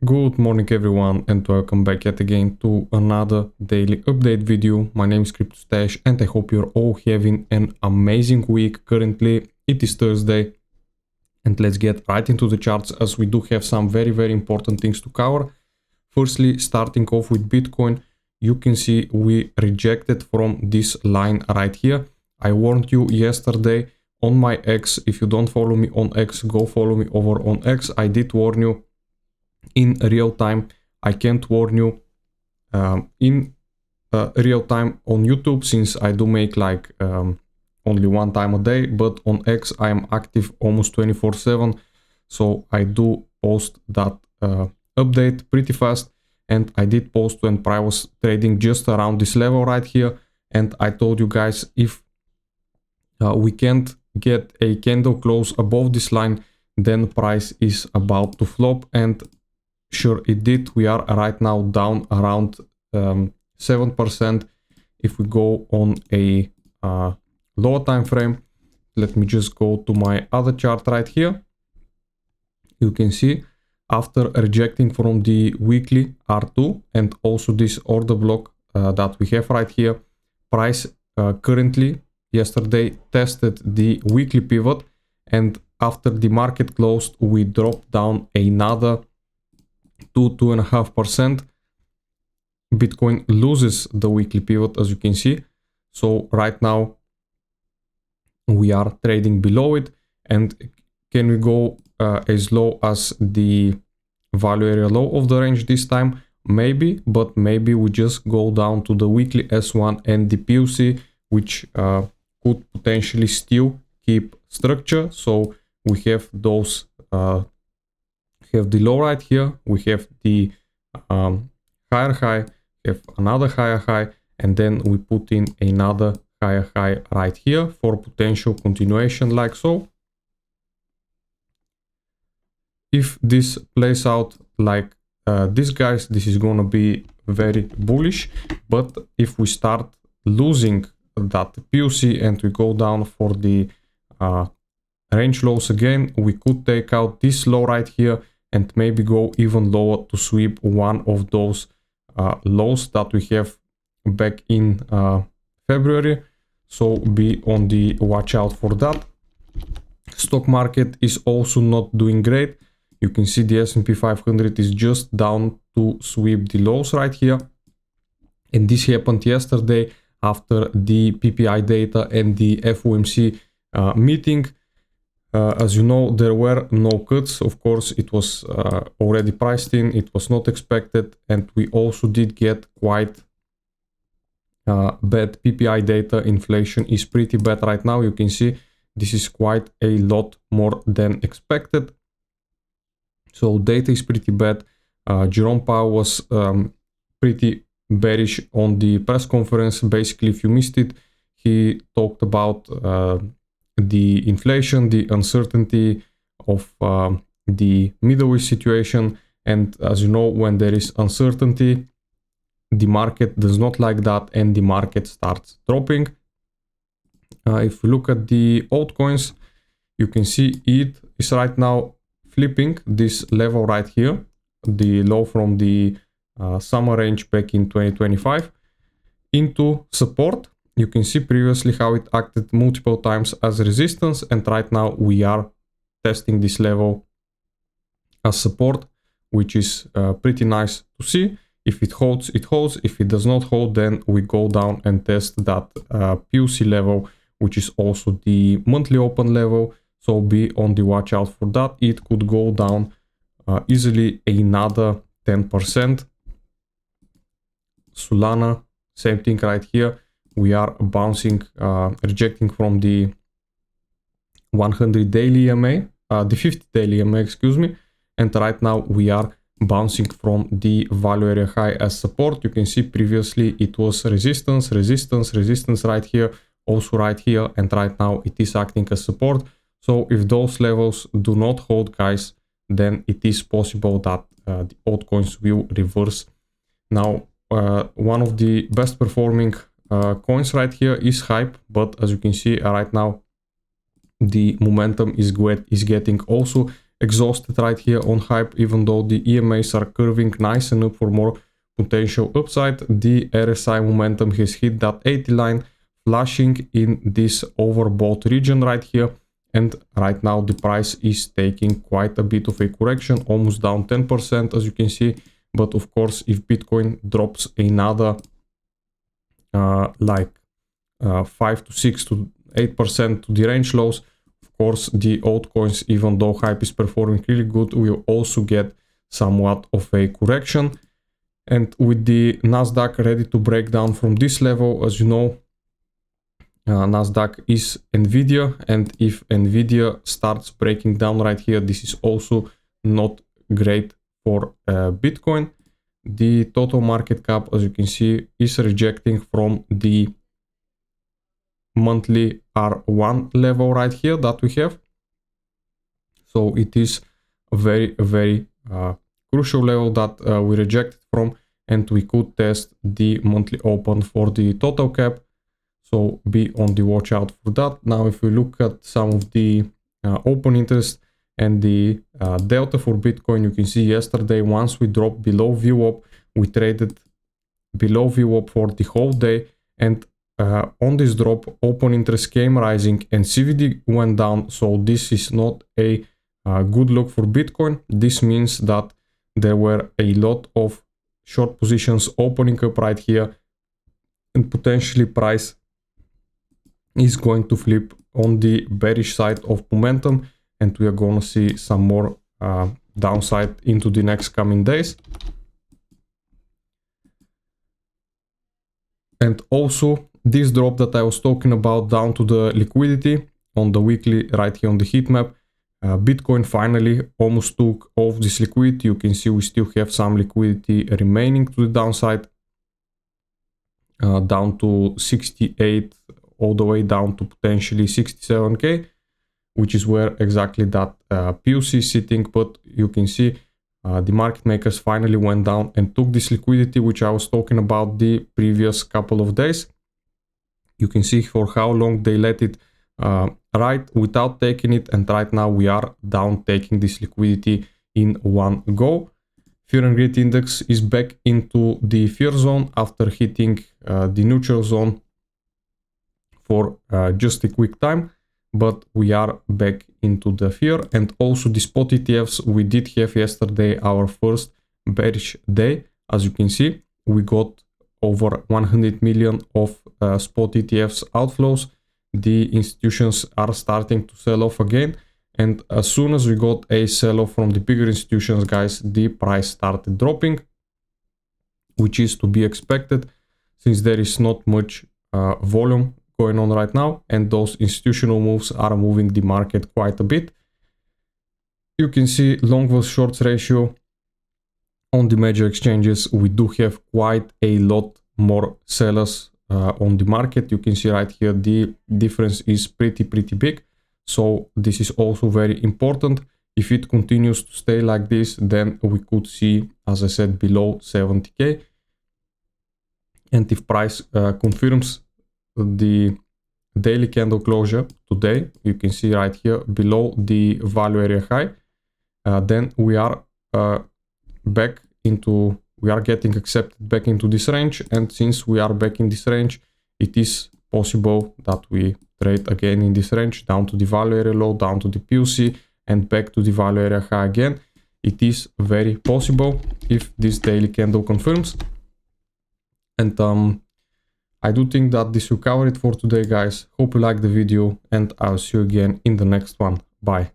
Good morning everyone and welcome back yet again to another daily update video. My name is CryptoStash and I hope you're all having an amazing week. Currently it is Thursday and let's get right into the charts as we do have some very important things to cover. Firstly, starting off with Bitcoin, you can see we rejected from this line right here. I warned you yesterday on my X. If you don't follow me on X, go follow me over on X. I did warn you in real time. I can't warn you in real time on YouTube since I do make like only one time a day, but on X I am active almost 24/7, so I do post that update pretty fast. And I did post when price was trading just around this level right here, and I told you guys if we can't get a candle close above this line, then price is about to flop, and sure it did. We are right now down around 7%. If we go on a lower time frame, let me just go to my other chart right here. You can see after rejecting from the weekly R2 and also this order block that we have right here, price currently yesterday tested the weekly pivot, and after the market closed we dropped down another 2.5%. Bitcoin loses the weekly pivot, as you can see. So right now we are trading below it. And can we go as low as the value area low of the range this time? Maybe, but maybe we just go down to the weekly S1 and the PUC, which could potentially still keep structure. So we have those have the low right here, we have the higher high, have another higher high, and then we put in another higher high right here for potential continuation like so. If this plays out like this, guys, this is gonna be very bullish. But if we start losing that PUC and we go down for the range lows again, we could take out this low right here and maybe go even lower to sweep one of those lows that we have back in February. So be on the watch out for that. Stock market is also not doing great. You can see the S&P 500 is just down to sweep the lows right here. And this happened yesterday after the PPI data and the FOMC meeting. As you know, there were no cuts. Of course, it was already priced in. It was not expected. And we also did get quite bad PPI data. Inflation is pretty bad right now. You can see this is quite a lot more than expected. So data is pretty bad. Jerome Powell was pretty bearish on the press conference. Basically, if you missed it, he talked about the inflation, the uncertainty of the Middle East situation. And as you know, when there is uncertainty, the market does not like that and the market starts dropping. If we look at the altcoins, you can see it is right now flipping this level right here, the low from the summer range back in 2025 into support. You can see previously how it acted multiple times as resistance, and right now we are testing this level as support, which is pretty nice to see. If it holds, it holds. If it does not hold, then we go down and test that PUC level, which is also the monthly open level. So be on the watch out for that. It could go down easily another 10%. Solana, same thing right here. We are bouncing, rejecting from the 100 daily EMA, the 50 daily EMA, excuse me. And right now we are bouncing from the value area high as support. You can see previously it was resistance, resistance, resistance right here, also right here. And right now it is acting as support. So if those levels do not hold, guys, then it is possible that the altcoins will reverse. Now, one of the best performing coins right here is Hype, but as you can see right now the momentum is getting also exhausted right here on hype, even though the EMAs are curving nice and up for more potential upside. The RSI momentum has hit that 80 line, flashing in this overbought region right here. And right now the price is taking quite a bit of a correction, almost down 10% as you can see. But of course, if Bitcoin drops another 5 to 6 to 8% to the range lows, of course the altcoins, even though hype is performing really good, will also get somewhat of a correction. And with the Nasdaq ready to break down from this level, as you know, Nasdaq is Nvidia, and if Nvidia starts breaking down right here, this is also not great for Bitcoin. The total market cap, as you can see, is rejecting from the monthly R1 level right here that we have. So it is a very crucial level that we rejected from, and we could test the monthly open for the total cap. So be on the watch out for that. Now, if we look at some of the open interest and the delta for Bitcoin, you can see yesterday, once we dropped below VWAP, we traded below VWAP for the whole day. And on this drop, open interest came rising and CVD went down. So this is not a good look for Bitcoin. This means that there were a lot of short positions opening up right here, and potentially price is going to flip on the bearish side of momentum, and we are going to see some more downside into the next coming days. And also this drop that I was talking about down to the liquidity on the weekly right here on the heat map, Bitcoin finally almost took off this liquidity. You can see we still have some liquidity remaining to the downside, down to 68, all the way down to potentially 67k, which is where exactly that POC is sitting. But you can see the market makers finally went down and took this liquidity, which I was talking about the previous couple of days. You can see for how long they let it ride without taking it, and right now we are down taking this liquidity in one go. Fear and Greed Index is back into the fear zone after hitting the neutral zone for just a quick time, but we are back into the fear. And also the spot ETFs, we did have yesterday our first bearish day. As you can see, we got over 100 million of spot ETFs outflows. The institutions are starting to sell off again, and as soon as we got a sell-off from the bigger institutions, guys, the price started dropping, which is to be expected since there is not much volume going on right now, and those institutional moves are moving the market quite a bit. You can see long versus shorts ratio on the major exchanges. We do have quite a lot more sellers on the market. You can see right here the difference is pretty big. So this is also very important. If it continues to stay like this, then we could see, as I said, below 70k. And if price confirms the daily candle closure today, you can see right here below the value area high, then we are getting accepted back into this range. And since we are back in this range, it is possible that we trade again in this range down to the value area low, down to the POC, and back to the value area high again. It is very possible if this daily candle confirms. And I do think that this will cover it for today, guys. Hope you liked the video, and I'll see you again in the next one. Bye.